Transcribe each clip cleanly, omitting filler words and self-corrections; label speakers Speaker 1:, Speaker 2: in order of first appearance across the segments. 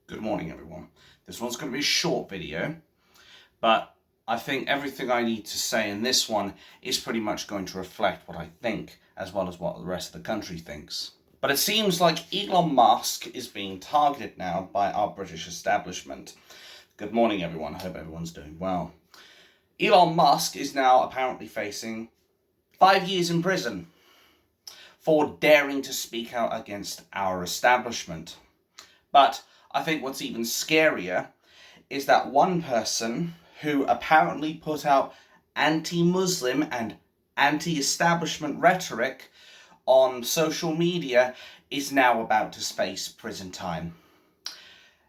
Speaker 1: Good morning, everyone. This one's going to be a short video, but I think everything I need to say in this one is pretty much going to reflect what I think, as well as what the rest of the country thinks. But it seems like Elon Musk is being targeted now by our British establishment. Good morning, everyone. I hope everyone's doing well. Elon Musk is now apparently facing 5 years in prison for daring to speak out against our establishment. But I think what's even scarier is that one person who apparently put out anti-Muslim and anti-establishment rhetoric on social media is now about to face prison time.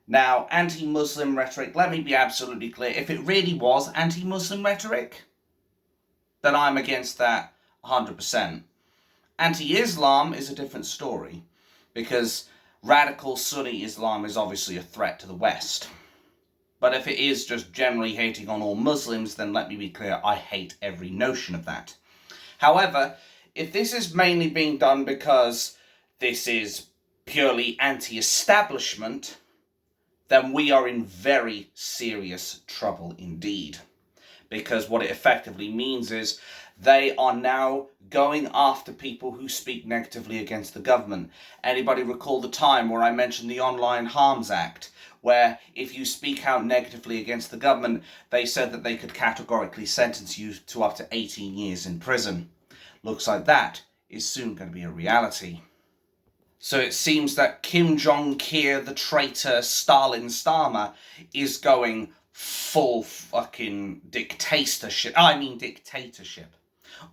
Speaker 1: Now, anti-Muslim rhetoric, let me be absolutely clear, if it really was anti-Muslim rhetoric, then I'm against that 100%. Anti-Islam is a different story, because radical Sunni Islam is obviously a threat to the West. But if it is just generally hating on all Muslims, then let me be clear, I hate every notion of that. However, if this is mainly being done because this is purely anti-establishment, then we are in very serious trouble indeed. Because what it effectively means is they are now going after people who speak negatively against the government. Anybody recall the time where I mentioned the Online Harms Act, where if you speak out negatively against the government, they said that they could categorically sentence you to up to 18 years in prison. Looks like that is soon going to be a reality. So it seems that Kier Traitor Starmer is going full fucking dictatorship.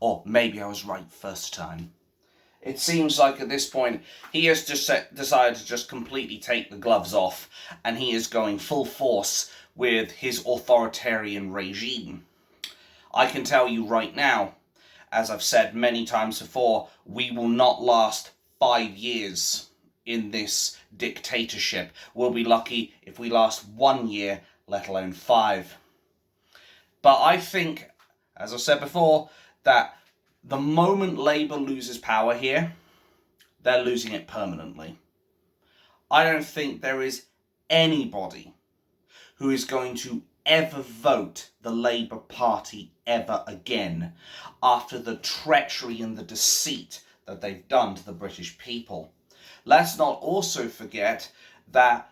Speaker 1: Or maybe I was right first time. It seems like at this point, he has just decided to just completely take the gloves off, and he is going full force with his authoritarian regime. I can tell you right now, as I've said many times before, we will not last 5 years in this dictatorship. We'll be lucky if we last 1 year, let alone 5. But I think, as I said before, that the moment Labour loses power here, they're losing it permanently. I don't think there is anybody who is going to ever vote the Labour Party ever again after the treachery and the deceit that they've done to the British people. Let's not also forget that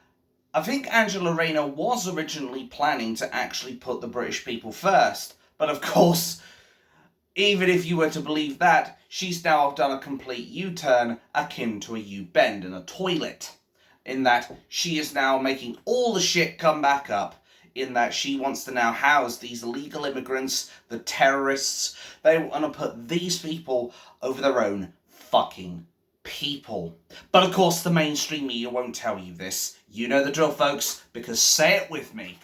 Speaker 1: I think Angela Rayner was originally planning to actually put the British people first, but of course, even if you were to believe that, she's now done a complete U-turn akin to a U-bend in a toilet, in that she is now making all the shit come back up, in that she wants to now house these illegal immigrants, the terrorists. They want to put these people over their own fucking people. But of course the mainstream media won't tell you this. You know the drill, folks, because say it with me,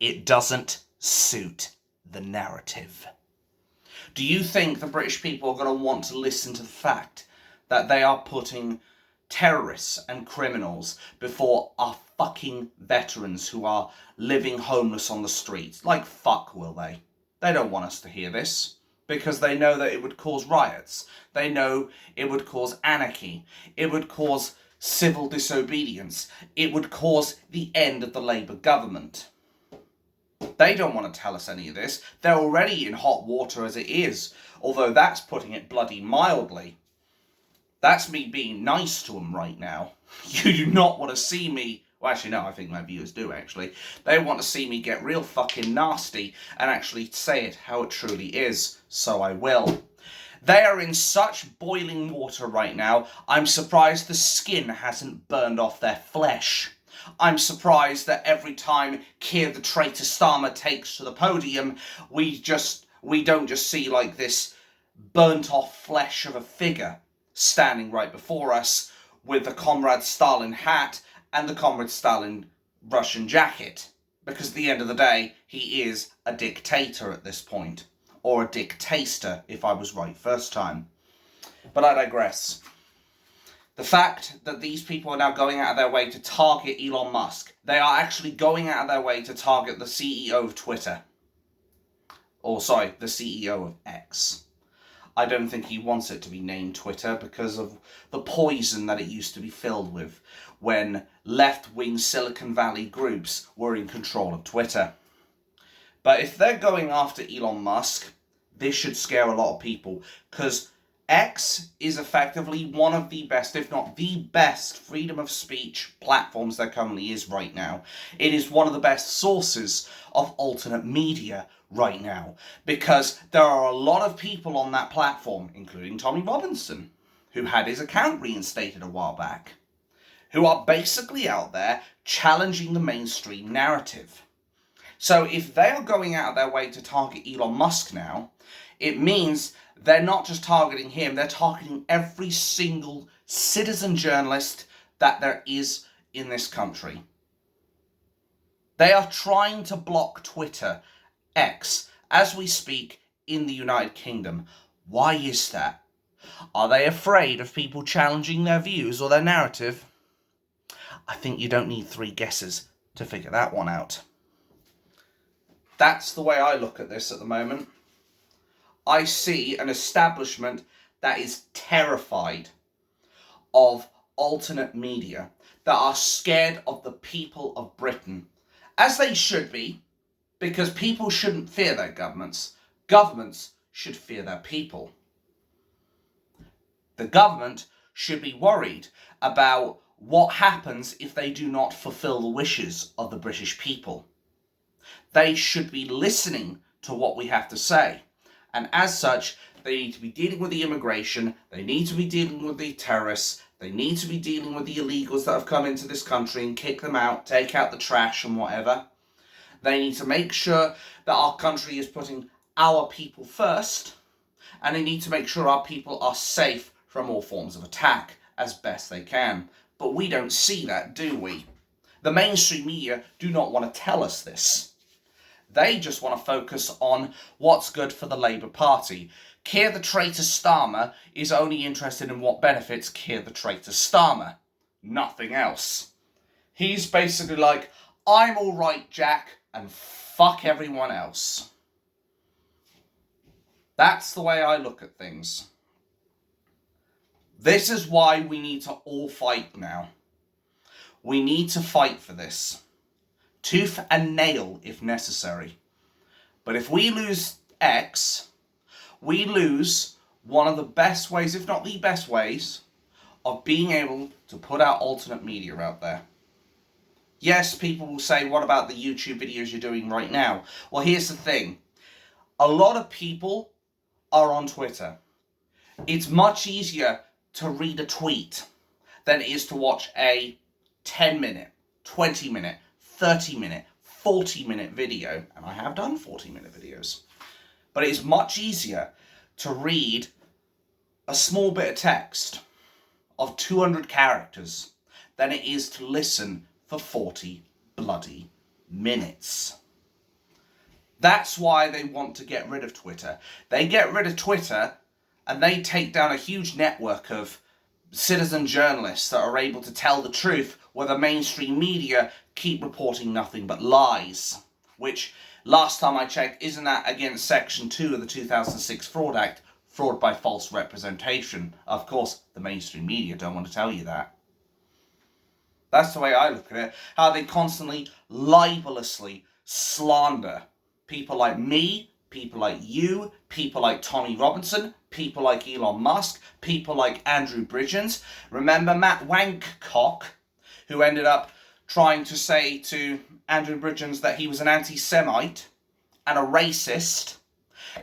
Speaker 1: it doesn't suit the narrative. Do you think the British people are going to want to listen to the fact that they are putting terrorists and criminals before our fucking veterans who are living homeless on the streets? Like fuck will they? They don't want us to hear this, because they know that it would cause riots. They know it would cause anarchy. It would cause civil disobedience. It would cause the end of the Labour government. They don't want to tell us any of this. They're already in hot water as it is, although that's putting it bloody mildly. That's me being nice to them right now. You do not want to see me... Well, actually, no, I think my viewers do, actually. They want to see me get real fucking nasty and actually say it how it truly is, so I will. They are in such boiling water right now, I'm surprised the skin hasn't burned off their flesh. I'm surprised that every time Kier the Traitor Starmer takes to the podium, we don't just see like this burnt off flesh of a figure standing right before us with the Comrade Stalin hat and the Comrade Stalin Russian jacket. Because at the end of the day, he is a dictator at this point. Or a dictator, if I was right first time. But I digress. The fact that these people are now going out of their way to target Elon Musk. They are actually going out of their way to target the CEO of Twitter. Or, sorry, the CEO of X. I don't think he wants it to be named Twitter because of the poison that it used to be filled with when left-wing Silicon Valley groups were in control of Twitter. But if they're going after Elon Musk, this should scare a lot of people, because X is effectively one of the best, if not the best, freedom of speech platforms there currently is right now. It is one of the best sources of alternate media right now, because there are a lot of people on that platform, including Tommy Robinson, who had his account reinstated a while back, who are basically out there challenging the mainstream narrative. So if they are going out of their way to target Elon Musk now, it means they're not just targeting him, they're targeting every single citizen journalist that there is in this country. They are trying to block Twitter, X, as we speak in the United Kingdom. Why is that? Are they afraid of people challenging their views or their narrative? I think you don't need 3 guesses to figure that one out. That's the way I look at this at the moment. I see an establishment that is terrified of alternate media, that are scared of the people of Britain, as they should be, because people shouldn't fear their governments. Governments should fear their people. The government should be worried about what happens if they do not fulfill the wishes of the British people. They should be listening to what we have to say. And as such, they need to be dealing with the immigration, they need to be dealing with the terrorists, they need to be dealing with the illegals that have come into this country and kick them out, take out the trash and whatever. They need to make sure that our country is putting our people first, and they need to make sure our people are safe from all forms of attack as best they can. But we don't see that, do we? The mainstream media do not want to tell us this. They just want to focus on what's good for the Labour Party. Kier the Traitor Starmer is only interested in what benefits Kier the Traitor Starmer. Nothing else. He's basically like, I'm alright, Jack, and fuck everyone else. That's the way I look at things. This is why we need to all fight now. We need to fight for this. Tooth and nail if necessary. But if we lose X, we lose one of the best ways, if not the best ways, of being able to put out alternate media out there. Yes, people will say, what about the YouTube videos you're doing right now? Well, here's the thing. A lot of people are on Twitter. It's much easier to read a tweet than it is to watch a 10-minute, 20-minute, 30-minute, 40-minute video, and I have done 40-minute videos. But it is much easier to read a small bit of text of 200 characters than it is to listen for 40 bloody minutes. That's why they want to get rid of Twitter. They get rid of Twitter and they take down a huge network of citizen journalists that are able to tell the truth, where the mainstream media keep reporting nothing but lies. Which, last time I checked, isn't that against Section 2 of the 2006 Fraud Act, fraud by false representation? Of course, the mainstream media don't want to tell you that. That's the way I look at it. How they constantly, libelously slander people like me, people like you, people like Tommy Robinson, people like Elon Musk, people like Andrew Bridgens. Remember Matt Wankcock, who ended up trying to say to Andrew Bridgens that he was an anti-Semite and a racist,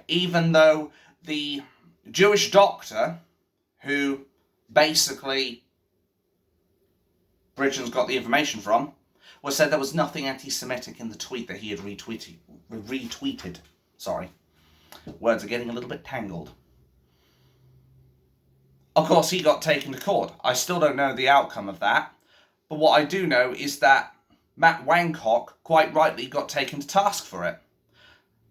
Speaker 1: even though the Jewish doctor, who basically Bridgens got the information from, was said there was nothing anti-Semitic in the tweet that he had retweeted. Sorry. Words are getting a little bit tangled. Of course, he got taken to court. I still don't know the outcome of that. But what I do know is that Matt Wankcock quite rightly got taken to task for it.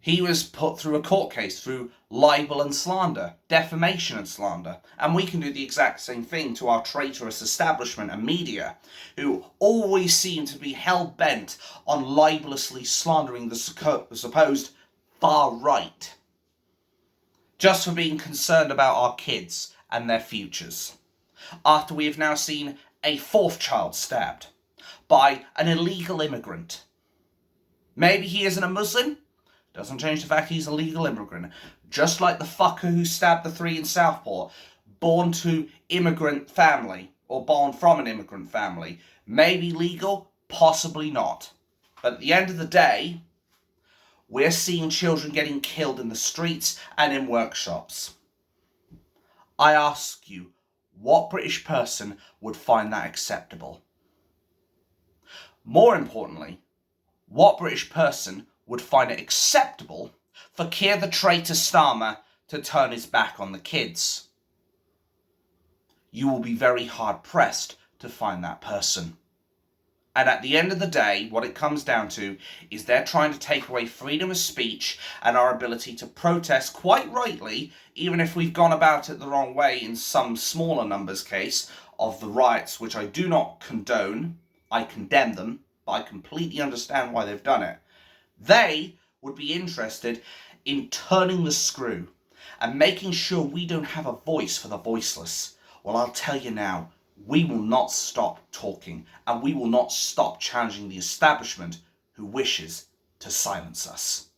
Speaker 1: He was put through a court case through libel and slander, defamation and slander. And we can do the exact same thing to our traitorous establishment and media, who always seem to be hell-bent on libelously slandering the supposed far right. just for being concerned about our kids and their futures. After we have now seen a fourth child stabbed by an illegal immigrant. Maybe he isn't a Muslim. Doesn't change the fact he's a legal immigrant. Just like the fucker who stabbed the 3 in Southport, born to immigrant family, or born from an immigrant family. Maybe legal, possibly not. But at the end of the day, we're seeing children getting killed in the streets and in workshops. I ask you, what British person would find that acceptable? More importantly, what British person would find it acceptable for Kier the Traitor Starmer to turn his back on the kids? You will be very hard pressed to find that person. And at the end of the day, what it comes down to is they're trying to take away freedom of speech and our ability to protest, quite rightly, even if we've gone about it the wrong way in some smaller numbers case, of the riots, which I do not condone. I condemn them, but I completely understand why they've done it. They would be interested in turning the screw and making sure we don't have a voice for the voiceless. Well, I'll tell you now, we will not stop talking, and we will not stop challenging the establishment who wishes to silence us.